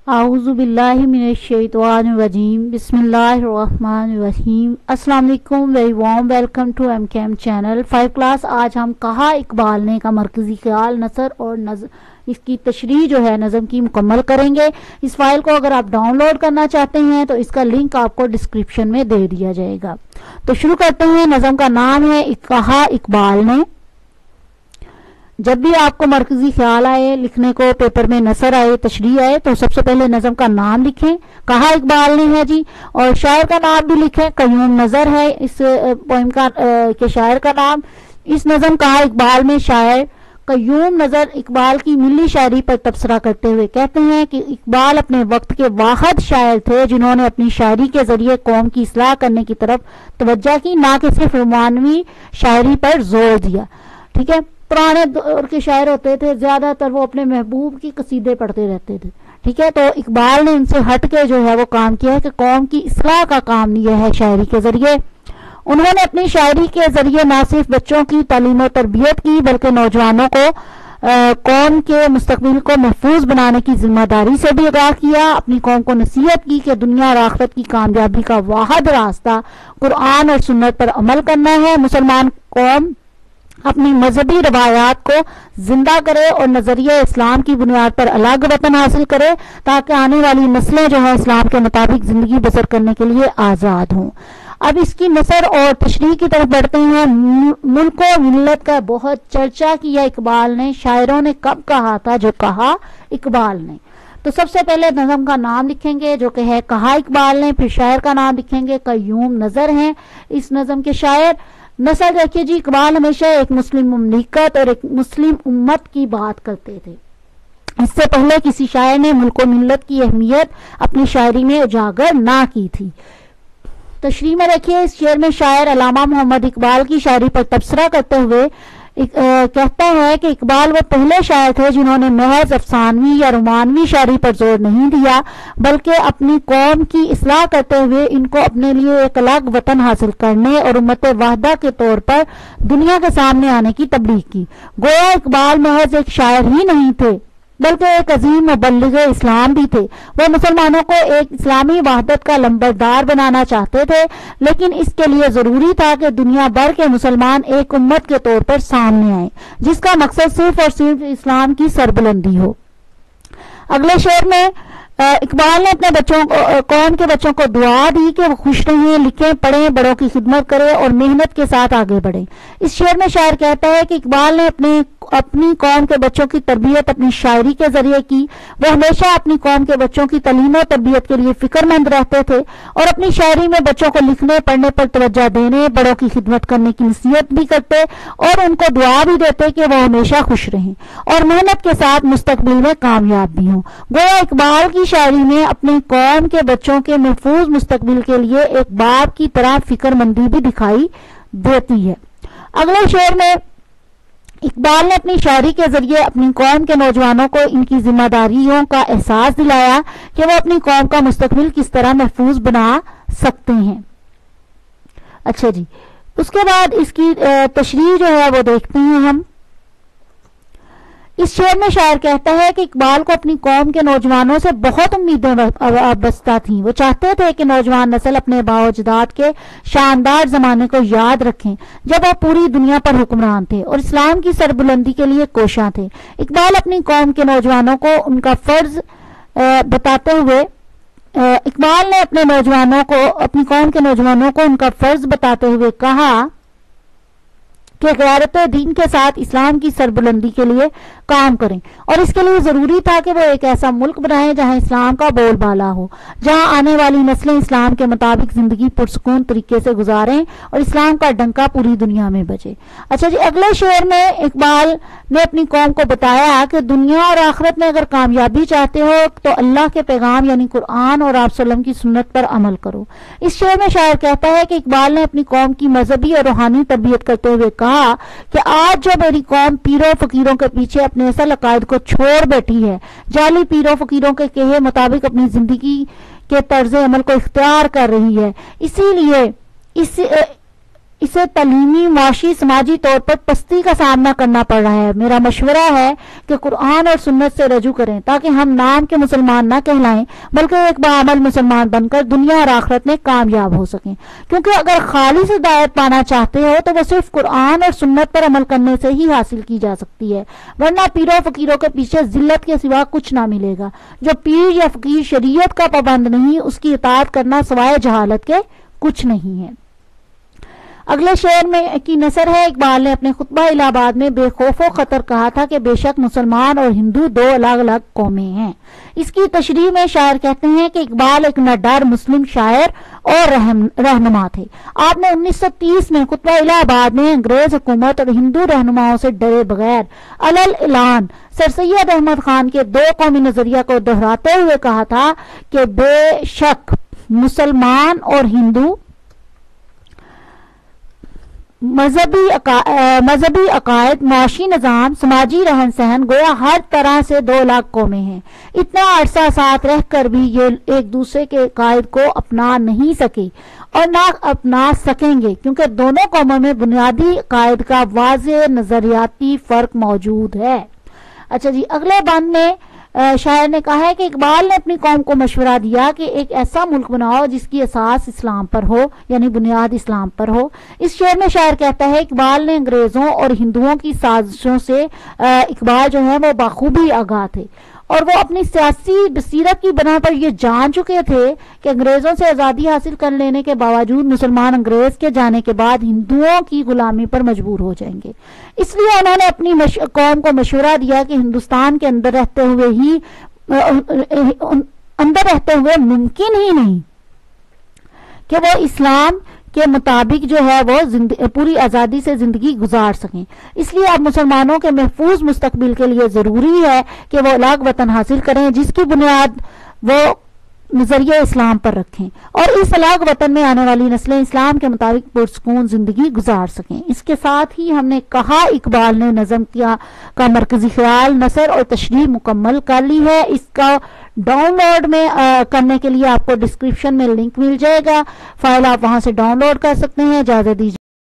आऊज़ु बिल्लाहि मिनश्शैतानिर्रजीम बिस्मिल्लाहिर्रहमानिर्रहीम। अस्सलाम वालेकुम, very warm welcome to MKM channel 5 class. आज हम कहा इकबाल ने का मरकजी ख्याल नसर और इसकी तशरीह जो है नज़म की मुकम्मल करेंगे। इस फाइल को अगर आप डाउनलोड करना चाहते हैं तो इसका लिंक आपको डिस्क्रिप्शन में दे दिया जाएगा। तो शुरू करते हैं। नज़म का नाम है कहा इकबाल ने। जब भी आपको मरकजी ख्याल आए लिखने को, पेपर में नसर आए, तशरीह आए, तो सबसे पहले नज़म का नाम लिखें, कहा इकबाल ने है जी, और शायर का नाम भी लिखें। कयूम नज़र है इस पोइम का के शायर का नाम। इस नज़म कहा इकबाल में शायर कयूम नज़र इकबाल की मिली शायरी पर तबसरा करते हुए कहते हैं कि इकबाल अपने वक्त के वाहिद शायर थे जिन्होंने अपनी शायरी के जरिए कौम की इस्लाह करने की तरफ तवज्जो की, ना कि सिर्फ रोमानवी शायरी पर जोर दिया। ठीक है, पुराने दौर के शायर होते थे, ज्यादातर वो अपने महबूब की कसीदे पढ़ते रहते थे। ठीक है, तो इकबाल ने इनसे हट के जो है वो काम किया है कि कौम की इस्लाह का काम लिया है शायरी के जरिए। उन्होंने अपनी शायरी के जरिए न सिर्फ बच्चों की तालीम और तरबियत की बल्कि नौजवानों को कौम के मुस्तकबिल को महफूज बनाने की जिम्मेदारी से भी आगाह किया। अपनी कौम को नसीहत की कि दुनिया और आखिरत की कामयाबी का वाहिद रास्ता कुरान और सुन्नत पर अमल करना है। मुसलमान कौम अपनी मजहबी रवायात को जिंदा करे और नजरिया इस्लाम की बुनियाद पर अलग वतन हासिल करे ताकि आने वाली नस्लें जो है इस्लाम के मुताबिक जिंदगी बसर करने के लिए आजाद हों। अब इसकी नसर और तशरीह की तरफ बढ़ते हैं। मुल्क व मिल्लत का बहुत चर्चा किया इकबाल ने। शायरों ने कब कहा था जो कहा इकबाल ने। तो सबसे पहले नज़म का नाम लिखेंगे जो कि है कहा इकबाल ने, फिर शायर का नाम लिखेंगे कयूम नजर हैं इस नज़म के शायर। नसर देखिए जी, इकबाल हमेशा एक मुस्लिम मुमलिकत और एक मुस्लिम उम्मत की बात करते थे। इससे पहले किसी शायर ने मुल्क व मिल्लत की अहमियत अपनी शायरी में उजागर ना की थी। तशरीह में रखिए, इस शेर में शायर अल्लामा मोहम्मद इकबाल की शायरी पर तबसरा करते हुए कहता है कि इकबाल वो पहले शायर थे जिन्होंने महज अफसानवी या रोमानवी शायरी पर जोर नहीं दिया बल्कि अपनी कौम की इस्लाह करते हुए इनको अपने लिए एक अलग वतन हासिल करने और उम्मत वाहिदा के तौर पर दुनिया के सामने आने की तबलीग की। गोया इकबाल महज एक शायर ही नहीं थे बल्कि एक अजीम मुबल्लिग इस्लाम भी थे। वो मुसलमानों को एक इस्लामी वहदत का लंबरदार बनाना चाहते थे, लेकिन इसके लिए जरूरी था कि दुनिया भर के मुसलमान एक उम्मत के तौर पर सामने आए जिसका मकसद सिर्फ और सिर्फ इस्लाम की सरबुलंदी हो। अगले शेर में इकबाल ने अपने बच्चों को, कौम के बच्चों को दुआ दी कि वो खुश रहें, लिखें, पढ़ें, बड़ों की खिदमत करें और मेहनत के साथ आगे बढ़ें। इस शेर में शायर कहता है कि इकबाल ने अपनी कौम के बच्चों की तरबियत अपनी शायरी के जरिए की। वो हमेशा अपनी कौम के बच्चों की तालीम और तरबियत के लिए फिक्रमंद रहते थे और अपनी शायरी में बच्चों को लिखने पढ़ने पर तवज्जो देने, बड़ों की खिदमत करने की नसीहत भी करते और उनको दुआ भी देते कि वो हमेशा खुश रहें और मेहनत के साथ मुस्तकबिल में कामयाब भी हों। गोया इकबाल की शायरी में अपनी कौम के बच्चों के महफूज मुस्तकबिल के लिए एक बाप की तरह फिक्रमंदी भी दिखाई देती है। अगले शेर में इकबाल ने अपनी शायरी के जरिए अपनी कौम के नौजवानों को इनकी जिम्मेदारियों का एहसास दिलाया कि वो अपनी कौम का मुस्तकबिल किस तरह महफूज बना सकते हैं। अच्छा जी, उसके बाद इसकी तशरीह जो है वो देखते हैं हम। इस शेर में शायर कहता है कि इकबाल को अपनी कौम के नौजवानों से बहुत उम्मीदें वाबस्ता थीं। वो चाहते थे कि नौजवान नस्ल अपने बाओजदाद के शानदार जमाने को याद रखें जब वो पूरी दुनिया पर हुक्मरान थे और इस्लाम की सरबुलंदी के लिए कोशां थे। इकबाल अपनी कौम के नौजवानों को उनका फर्ज बताते हुए इकबाल ने अपने नौजवानों को, अपनी कौम के नौजवानों को उनका फर्ज बताते हुए कहा कि गैरत दीन के साथ इस्लाम की सरबुलंदी के लिए काम करें और इसके लिए जरूरी था कि वो एक ऐसा मुल्क बनाएं जहां इस्लाम का बोलबाला हो, जहां आने वाली नस्लें इस्लाम के मुताबिक जिंदगी पुरसुकून तरीके से गुजारें और इस्लाम का डंका पूरी दुनिया में बजे। अच्छा जी, अगले शेर में इकबाल ने अपनी कौम को बताया कि दुनिया और आखिरत में अगर कामयाबी चाहते हो तो अल्लाह के पैगाम यानी कुरान और आप सल्लम की सुन्नत पर अमल करो। इस शेर में शायर कहता है कि इकबाल ने अपनी कौम की मजहबी और रूहानी तरबियत करते हुए कहा कि आज जो मेरी कौम पीरों फकीरों के पीछे अपने असल अकायद को छोड़ बैठी है, जाली पीरों फकीरों के कहे मुताबिक अपनी जिंदगी के तर्ज अमल को इख्तियार कर रही है, इसीलिए اسے تعلیمی، معاشی، سماجی طور پر پستی کا سامنا کرنا پڑ رہا ہے۔ میرا مشورہ ہے کہ قرآن اور سنت سے رجوع کریں تاکہ ہم نام کے مسلمان نہ کہلائیں بلکہ ایک باعمل مسلمان بن کر دنیا اور آخرت میں کامیاب ہو سکیں، کیونکہ اگر خالص ہدایت پانا چاہتے ہو تو وہ صرف قرآن اور سنت پر عمل کرنے سے ہی حاصل کی جا سکتی ہے، ورنہ پیروں فقیروں کے پیچھے ذلت کے سوا کچھ نہ ملے گا۔ جو پیر یا فقیر شریعت کا پابند نہیں، اس کی اطاعت کرنا سوائے جہالت کے کچھ نہیں ہے۔ اگلے شعر میں کی نثر ہے۔ اقبال نے اپنے خطبہ الہ آباد میں بے خوف و خطر کہا تھا کہ بے شک مسلمان اور ہندو دو الگ الگ قومیں ہیں۔ اس کی تشریح میں شاعر کہتے ہیں کہ اقبال ایک نڈر مسلم شاعر اور رہنما تھے۔ آپ نے 1930 میں خطبہ الہ آباد میں انگریز حکومت اور ہندو رہنماؤں سے ڈرے بغیر علل اعلان سر سید احمد خان کے دو قومی نظریہ کو دہراتے ہوئے کہا تھا کہ بے شک مسلمان اور ہندو مذہبی عقائد، معاشی نظام، سماجی رہن سہن گویا ہر طرح سے دو الگ قومیں ہیں۔ اتنا عرصہ ساتھ رہ کر بھی یہ ایک دوسرے کے عقائد کو اپنا نہیں سکے اور نہ اپنا سکیں گے، کیونکہ دونوں قوموں میں بنیادی عقائد کا واضح نظریاتی فرق موجود ہے۔ اچھا جی، اگلے بند میں شاعر نے کہا ہے کہ اقبال نے اپنی قوم کو مشورہ دیا کہ ایک ایسا ملک بناؤ جس کی اساس اسلام پر ہو، یعنی بنیاد اسلام پر ہو۔ اس شعر میں شاعر کہتا ہے اقبال نے انگریزوں اور ہندوؤں کی سازشوں سے اقبال جو ہے وہ بخوبی آگاہ تھے، اور وہ اپنی سیاسی بصیرت کی بنا پر یہ جان چکے تھے کہ انگریزوں سے آزادی حاصل کر لینے کے باوجود مسلمان انگریز کے جانے کے بعد ہندوؤں کی غلامی پر مجبور ہو جائیں گے۔ اس لیے انہوں نے اپنی قوم کو مشورہ دیا کہ ہندوستان کے اندر رہتے ہوئے ممکن ہی نہیں کہ وہ اسلام کے مطابق جو ہے وہ پوری آزادی سے زندگی گزار سکیں۔ اس لیے اب مسلمانوں کے محفوظ مستقبل کے لیے ضروری ہے کہ وہ الگ وطن حاصل کریں جس کی بنیاد وہ نظریہ اسلام پر رکھیں، اور اس الگ وطن میں آنے والی نسلیں اسلام کے مطابق پرسکون زندگی گزار سکیں۔ اس کے ساتھ ہی ہم نے کہا اقبال نے نظم کا مرکزی خیال، نثر اور تشریح مکمل کر لی ہے۔ اس کا ڈاؤن لوڈ میں کرنے کے لیے آپ کو ڈسکرپشن میں لنک مل جائے گا، فائل آپ وہاں سے ڈاؤن لوڈ کر سکتے ہیں۔ اجازت دیجیے۔